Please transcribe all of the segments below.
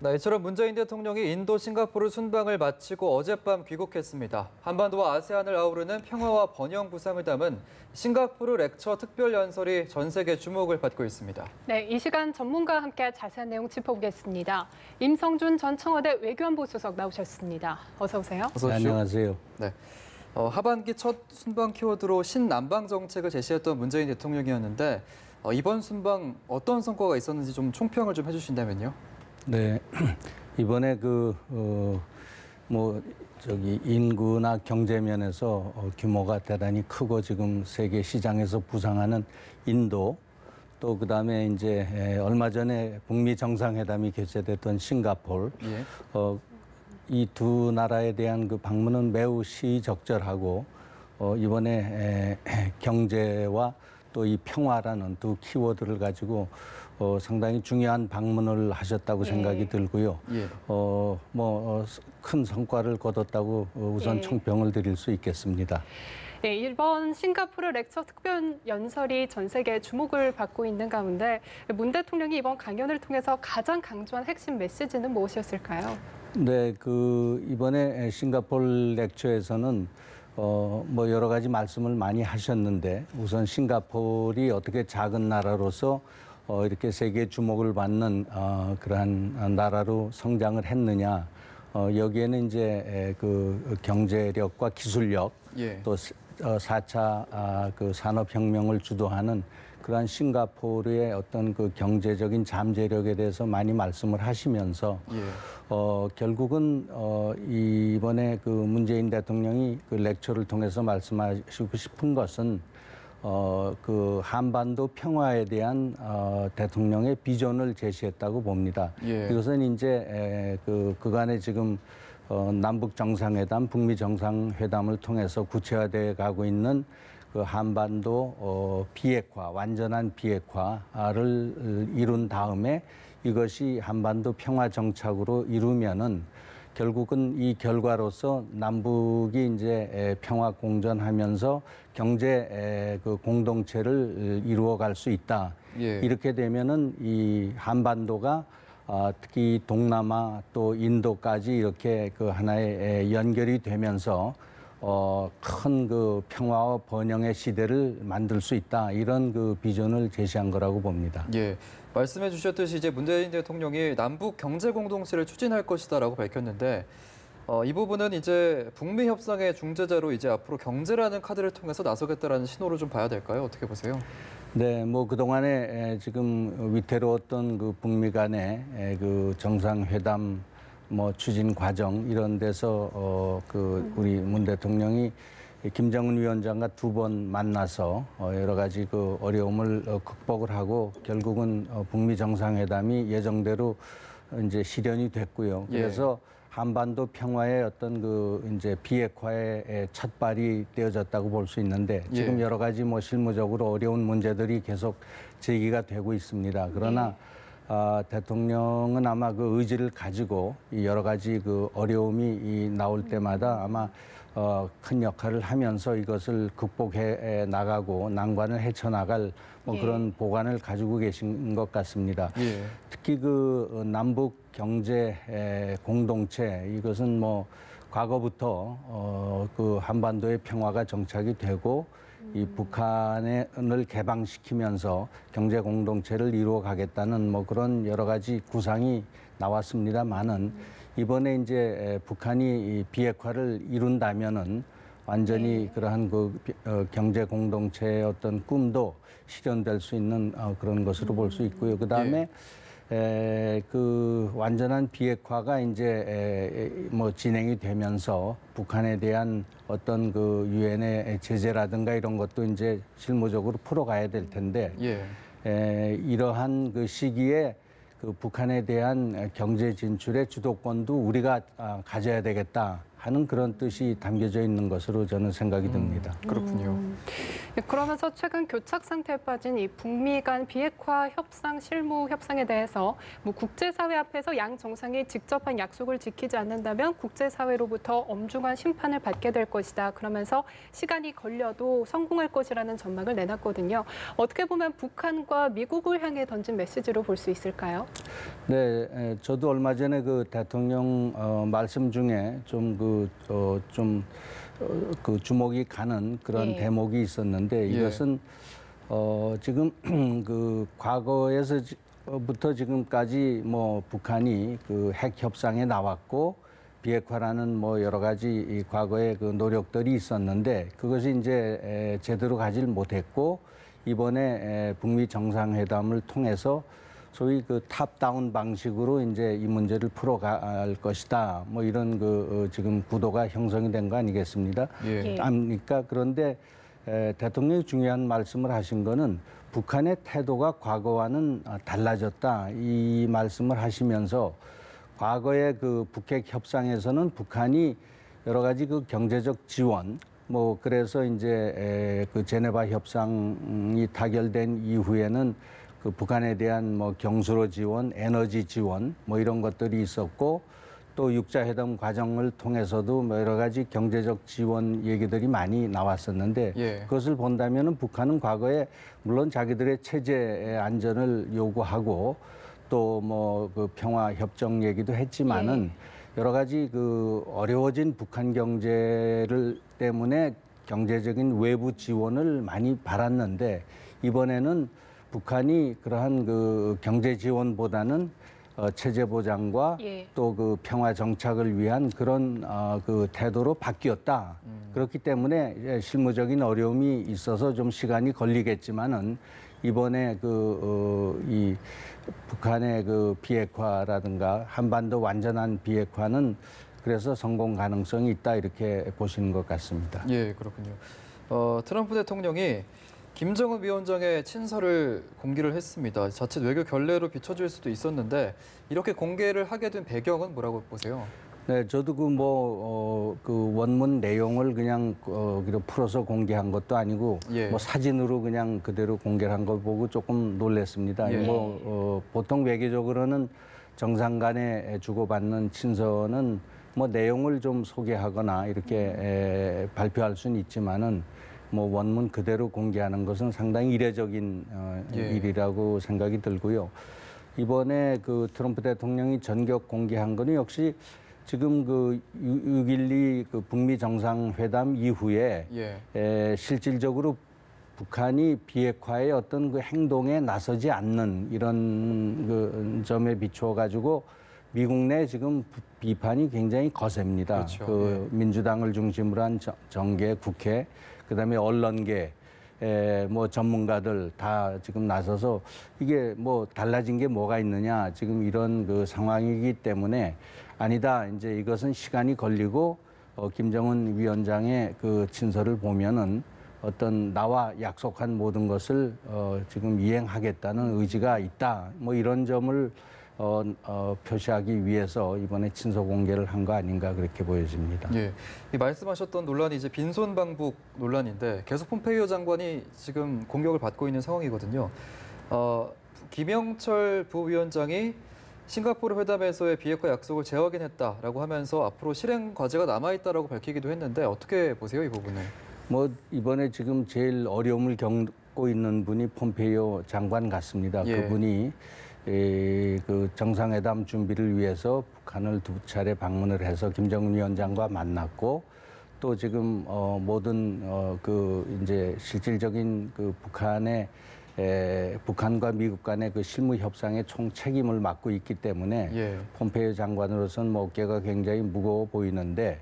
네, 이처럼 문재인 대통령이 인도 싱가포르 순방을 마치고 어젯밤 귀국했습니다. 한반도와 아세안을 아우르는 평화와 번영 구상을 담은 싱가포르 렉처 특별 연설이 전 세계 주목을 받고 있습니다. 네, 이 시간 전문가와 함께 자세한 내용 짚어보겠습니다. 임성준 전 청와대 외교안보 수석 나오셨습니다. 어서 오세요. 어서 오십시오. 네, 안녕하세요. 네. 하반기 첫 순방 키워드로 신남방 정책을 제시했던 문재인 대통령이었는데 이번 순방 어떤 성과가 있었는지 좀 총평을 좀 해주신다면요. 네, 이번에 인구나 경제 면에서 규모가 대단히 크고 지금 세계 시장에서 부상하는 인도, 또 그다음에 이제 얼마 전에 북미 정상회담이 개최됐던 싱가포르, 예. 이 두 나라에 대한 그 방문은 매우 시적절하고 이번에 경제와 또 이 평화라는 두 키워드를 가지고 상당히 중요한 방문을 하셨다고 생각이 들고요. 예. 큰 성과를 거뒀다고 우선 총평을 드릴 수 있겠습니다. 네, 이번 싱가포르 렉처 특별 연설이 전 세계 주목을 받고 있는 가운데 문 대통령이 이번 강연을 통해서 가장 강조한 핵심 메시지는 무엇이었을까요? 네, 이번에 싱가포르 렉처에서는 여러 가지 말씀을 많이 하셨는데 우선 싱가포르이 어떻게 작은 나라로서 이렇게 세계 주목을 받는 그러한 나라로 성장을 했느냐. 여기에는 이제 그 경제력과 기술력, 예. 또 4차 그 산업혁명을 주도하는 그러한 싱가포르의 어떤 그 경제적인 잠재력에 대해서 많이 말씀을 하시면서 예. 결국은 이번에 그 문재인 대통령이 그 렉처를 통해서 말씀하시고 싶은 것은 그 한반도 평화에 대한 대통령의 비전을 제시했다고 봅니다. 예. 이것은 이제 그간에 지금 남북 정상회담, 북미 정상회담을 통해서 구체화되어 가고 있는 그 한반도 비핵화, 완전한 비핵화를 이룬 다음에 이것이 한반도 평화 정착으로 이루면은 결국은 이 결과로서 남북이 이제 평화 공존하면서 경제 그 공동체를 이루어갈 수 있다. 예. 이렇게 되면은 이 한반도가 특히 동남아 또 인도까지 이렇게 그 하나의 연결이 되면서 큰 그 평화와 번영의 시대를 만들 수 있다. 이런 그 비전을 제시한 거라고 봅니다. 예. 말씀해 주셨듯이 이제 문재인 대통령이 남북 경제 공동체를 추진할 것이다라고 밝혔는데 이 부분은 이제 북미 협상의 중재자로 이제 앞으로 경제라는 카드를 통해서 나서겠다라는 신호를 좀 봐야 될까요? 어떻게 보세요? 네, 그동안에 지금 위태로웠던 그 북미 간의 그 정상회담 추진 과정 이런 데서 우리 문 대통령이 김정은 위원장과 두 번 만나서 여러 가지 그 어려움을 극복을 하고 결국은 북미 정상회담이 예정대로 이제 실현이 됐고요. 그래서 한반도 평화의 어떤 그 이제 비핵화의 첫발이 떼어졌다고 볼 수 있는데 지금 여러 가지 실무적으로 어려운 문제들이 계속 제기가 되고 있습니다. 그러나 대통령은 아마 그 의지를 가지고 이 여러 가지 그 어려움이 나올 때마다 아마 큰 역할을 하면서 이것을 극복해 나가고 난관을 헤쳐나갈 그런 보관을 가지고 계신 것 같습니다. 특히 그 남북 경제 공동체 이것은 과거부터 그 한반도의 평화가 정착이 되고 이 북한을 개방시키면서 경제 공동체를 이루어 가겠다는 그런 여러 가지 구상이 나왔습니다만은 이번에 이제 북한이 이 비핵화를 이룬다면은 완전히 그러한 그 경제 공동체의 어떤 꿈도 실현될 수 있는 그런 것으로 볼 수 있고요. 그다음에 그 완전한 비핵화가 이제 진행이 되면서 북한에 대한 어떤 그 유엔의 제재라든가 이런 것도 이제 실무적으로 풀어가야 될 텐데 이러한 그 시기에 그 북한에 대한 경제 진출의 주도권도 우리가 가져야 되겠다 하는 그런 뜻이 담겨져 있는 것으로 저는 생각이 듭니다. 그렇군요. 네, 그러면서 최근 교착 상태에 빠진 이 북미 간 비핵화 협상 실무 협상에 대해서 뭐 국제사회 앞에서 양 정상이 직접 한 약속을 지키지 않는다면 국제사회로부터 엄중한 심판을 받게 될 것이다. 그러면서 시간이 걸려도 성공할 것이라는 전망을 내놨거든요. 어떻게 보면 북한과 미국을 향해 던진 메시지로 볼 수 있을까요? 네, 저도 얼마 전에 그 대통령 말씀 중에 그 주목이 가는 그런 예. 대목이 있었는데 이것은 지금 그 과거에서부터 지금까지 뭐 북한이 그 핵 협상에 나왔고 비핵화라는 뭐 여러 가지 이 과거의 그 노력들이 있었는데 그것이 이제 제대로 가질 못했고 이번에 북미 정상회담을 통해서 소위 그 탑다운 방식으로 이제 이 문제를 풀어갈 것이다. 뭐 이런 그 지금 구도가 형성이 된 거 아니겠습니까? 예. 아닙니까? 그런데 대통령이 중요한 말씀을 하신 거는 북한의 태도가 과거와는 달라졌다. 이 말씀을 하시면서 과거의 그 북핵 협상에서는 북한이 여러 가지 그 경제적 지원 뭐 그래서 이제 그 제네바 협상이 타결된 이후에는 그 북한에 대한 뭐 경수로 지원, 에너지 지원 뭐 이런 것들이 있었고 또 육자회담 과정을 통해서도 뭐 여러 가지 경제적 지원 얘기들이 많이 나왔었는데 예. 그것을 본다면은 북한은 과거에 물론 자기들의 체제의 안전을 요구하고 또 뭐 그 평화 협정 얘기도 했지만은 여러 가지 그 어려워진 북한 경제를 때문에 경제적인 외부 지원을 많이 받았는데 이번에는 북한이 그러한 그 경제 지원보다는 체제 보장과 예. 또 그 평화 정착을 위한 그런 그 태도로 바뀌었다. 그렇기 때문에 실무적인 어려움이 있어서 좀 시간이 걸리겠지만은 이번에 이 북한의 그 비핵화라든가 한반도 완전한 비핵화는 그래서 성공 가능성이 있다 이렇게 보시는 것 같습니다. 예, 그렇군요. 트럼프 대통령이 김정은 위원장의 친서를 공개를 했습니다. 자칫 외교 결례로 비춰질 수도 있었는데 이렇게 공개를 하게 된 배경은 뭐라고 보세요? 네, 저도 그 원문 내용을 그냥 풀어서 공개한 것도 아니고 예. 뭐 사진으로 그냥 그대로 공개를 한 걸 보고 조금 놀랐습니다. 예. 보통 외교적으로는 정상 간에 주고받는 친서는 뭐 내용을 좀 소개하거나 이렇게 발표할 수는 있지만은 뭐 원문 그대로 공개하는 것은 상당히 이례적인 일이라고 생각이 들고요. 이번에 그 트럼프 대통령이 전격 공개한 거는 역시 지금 그 6.12 그 북미 정상회담 이후에 실질적으로 북한이 비핵화의 어떤 그 행동에 나서지 않는 이런 그 점에 비추어 가지고 미국 내 지금 비판이 굉장히 거셉니다. 그렇죠. 민주당을 중심으로 한 정계, 국회, 그다음에 언론계, 뭐 전문가들 다 지금 나서서 이게 뭐 달라진 게 뭐가 있느냐 지금 이런 그 상황이기 때문에 아니다. 이제 이것은 시간이 걸리고 김정은 위원장의 그 친서를 보면은 어떤 나와 약속한 모든 것을 지금 이행하겠다는 의지가 있다. 뭐 이런 점을 표시하기 위해서 이번에 친서 공개를 한 거 아닌가 그렇게 보여집니다. 예, 이 말씀하셨던 논란이 이제 빈손 방북 논란인데 계속 폼페이오 장관이 지금 공격을 받고 있는 상황이거든요. 김영철 부위원장이 싱가포르 회담에서의 비핵화 약속을 재확인했다라고 하면서 앞으로 실행 과제가 남아있다라고 밝히기도 했는데 어떻게 보세요, 이 부분은? 뭐 이번에 지금 제일 어려움을 겪고 있는 분이 폼페이오 장관 같습니다. 예. 그분이 그 정상회담 준비를 위해서 북한을 2차례 방문을 해서 김정은 위원장과 만났고 또 지금 모든 그 이제 실질적인 그 북한과 미국 간의 그 실무 협상의 총 책임을 맡고 있기 때문에 폼페이오 장관으로서는 뭐 어깨가 굉장히 무거워 보이는데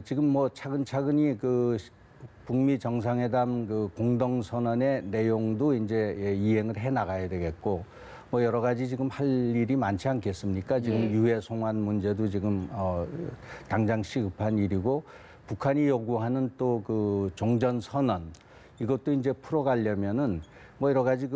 지금 뭐 차근차근히 그 북미 정상회담 그 공동선언의 내용도 이제 이행을 해 나가야 되겠고 뭐 여러 가지 지금 할 일이 많지 않겠습니까? 지금 유해 송환 문제도 지금 당장 시급한 일이고 북한이 요구하는 또 그 종전 선언 이것도 이제 풀어가려면은 뭐 여러 가지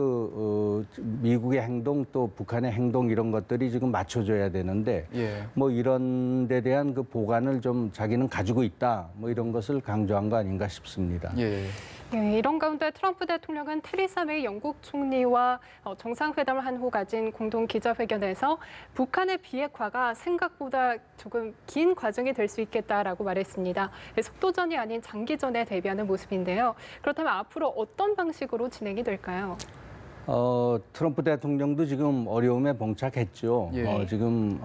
미국의 행동 또 북한의 행동 이런 것들이 지금 맞춰져야 되는데 예. 뭐 이런 데 대한 그 보관을 좀 자기는 가지고 있다 뭐 이런 것을 강조한 거 아닌가 싶습니다. 예. 예, 이런 가운데 트럼프 대통령은 테리사 메이 영국 총리와 정상회담을 한 후 가진 공동 기자회견에서 북한의 비핵화가 생각보다 조금 긴 과정이 될 수 있겠다라고 말했습니다. 속도전이 아닌 장기전에 대비하는 모습인데요. 그렇다면 앞으로 어떤 방식으로 진행이 될까요? 트럼프 대통령도 지금 어려움에 봉착했죠. 예. 지금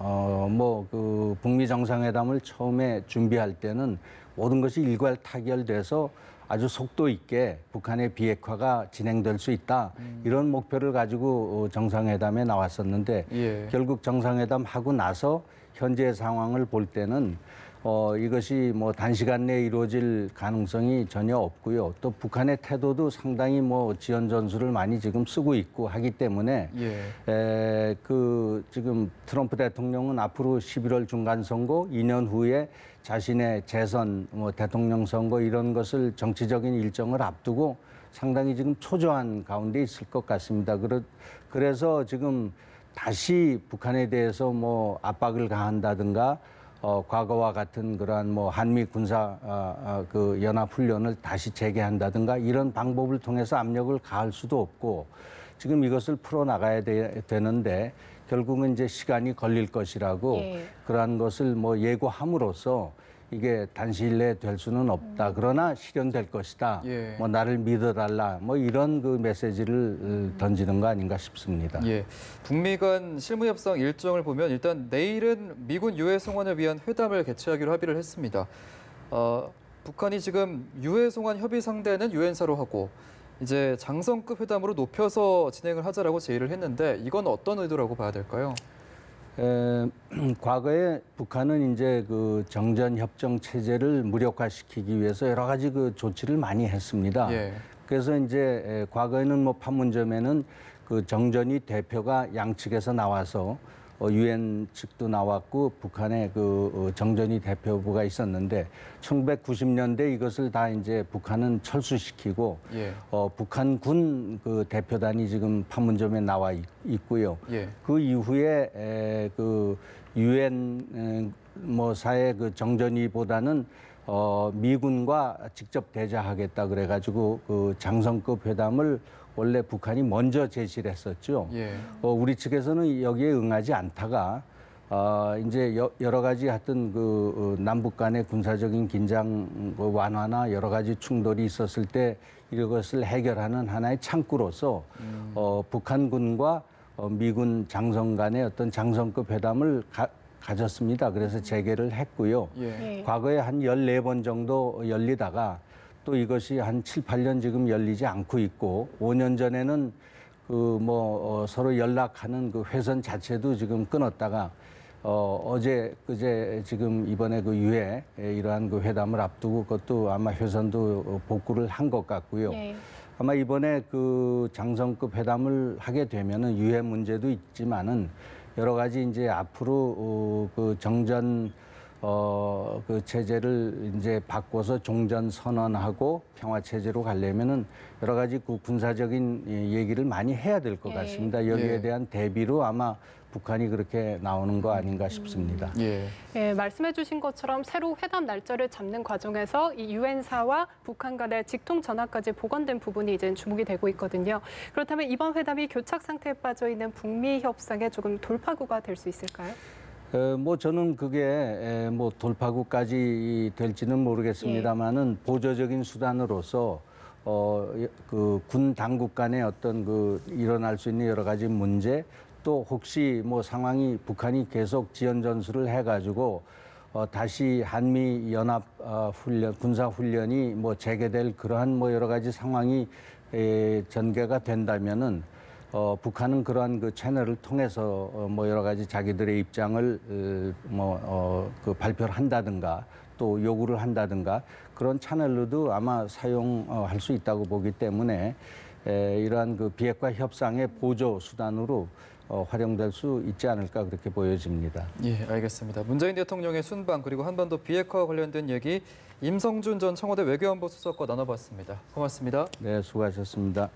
북미 정상회담을 처음에 준비할 때는 모든 것이 일괄타결돼서 아주 속도 있게 북한의 비핵화가 진행될 수 있다. 이런 목표를 가지고 정상회담에 나왔었는데 예. 결국 정상회담 하고 나서 현재 상황을 볼 때는 이것이 뭐 단시간 내에 이루어질 가능성이 전혀 없고요. 또 북한의 태도도 상당히 뭐 지연 전술을 많이 지금 쓰고 있고 하기 때문에 예. 지금 트럼프 대통령은 앞으로 11월 중간 선거, 2년 후에 자신의 재선, 대통령 선거 이런 것을 정치적인 일정을 앞두고 상당히 지금 초조한 가운데 있을 것 같습니다. 그래서 지금 다시 북한에 대해서 뭐 압박을 가한다든가 과거와 같은 그러한 뭐 한미 군사 연합 훈련을 다시 재개한다든가 이런 방법을 통해서 압력을 가할 수도 없고 지금 이것을 풀어 나가야 되는데 결국은 이제 시간이 걸릴 것이라고 예. 그러한 것을 뭐 예고함으로써 이게 단시일 내에 될 수는 없다. 그러나 실현될 것이다. 예. 뭐 나를 믿어달라. 뭐 이런 그 메시지를 던지는 거 아닌가 싶습니다. 예. 북미 간 실무협상 일정을 보면 일단 내일은 미군 유해 송환을 위한 회담을 개최하기로 합의를 했습니다. 북한이 지금 유해 송환 협의 상대는 유엔사로 하고 이제 장성급 회담으로 높여서 진행을 하자라고 제의를 했는데 이건 어떤 의도라고 봐야 될까요? 과거에 북한은 이제 그 정전 협정 체제를 무력화시키기 위해서 여러 가지 그 조치를 많이 했습니다. 예. 그래서 이제 과거에는 뭐 판문점에는 그 정전이 대표가 양측에서 나와서 유엔 측도 나왔고 북한의 그 정전이 대표부가 있었는데 1990년대 이것을 다 이제 북한은 철수시키고 예. 북한군 그 대표단이 지금 판문점에 나와 있고요. 예. 그 이후에 그 유엔 사의 그 정전이보다는 미군과 직접 대자하겠다 그래가지고 그 장성급 회담을 원래 북한이 먼저 제시를 했었죠. 예. 우리 측에서는 여기에 응하지 않다가 이제 여러 가지 하여튼 그 남북 간의 군사적인 긴장 완화나 여러 가지 충돌이 있었을 때 이것을 해결하는 하나의 창구로서 북한군과 미군 장성 간의 어떤 장성급 회담을 가졌습니다. 그래서 재개를 했고요. 예. 과거에 한 14번 정도 열리다가 또 이것이 한 7, 8년 지금 열리지 않고 있고 5년 전에는 서로 연락하는 그 회선 자체도 지금 끊었다가 그제 지금 이번에 그 유해 이러한 그 회담을 앞두고 그것도 아마 회선도 복구를 한 것 같고요. 예. 아마 이번에 그 장성급 회담을 하게 되면은 유해 문제도 있지만은 여러 가지 이제 앞으로 그 정전 그 체제를 이제 바꿔서 종전 선언하고 평화 체제로 가려면은 여러 가지 그 군사적인 얘기를 많이 해야 될 것 예. 같습니다. 여기에 예. 대한 대비로 아마 북한이 그렇게 나오는 거 아닌가 싶습니다. 예. 예, 말씀해 주신 것처럼 새로 회담 날짜를 잡는 과정에서 이 유엔사와 북한 간의 직통 전화까지 복원된 부분이 이제 주목이 되고 있거든요. 그렇다면 이번 회담이 교착 상태에 빠져 있는 북미 협상에 조금 돌파구가 될 수 있을까요? 저는 그게 돌파구까지 될지는 모르겠습니다만은 보조적인 수단으로서 그 군 당국 간의 어떤 그 일어날 수 있는 여러 가지 문제 또 혹시 상황이 북한이 계속 지연 전술을 해가지고 다시 한미 연합 훈련 군사 훈련이 재개될 그러한 여러 가지 상황이 전개가 된다면은. 북한은 그러한 그 채널을 통해서 여러 가지 자기들의 입장을 그 발표를 한다든가 또 요구를 한다든가 그런 채널로도 아마 사용할 수 있다고 보기 때문에 이러한 그 비핵화 협상의 보조 수단으로 활용될 수 있지 않을까 그렇게 보여집니다. 예, 알겠습니다. 문재인 대통령의 순방 그리고 한반도 비핵화와 관련된 얘기 임성준 전 청와대 외교안보 수석과 나눠봤습니다. 고맙습니다. 네, 수고하셨습니다.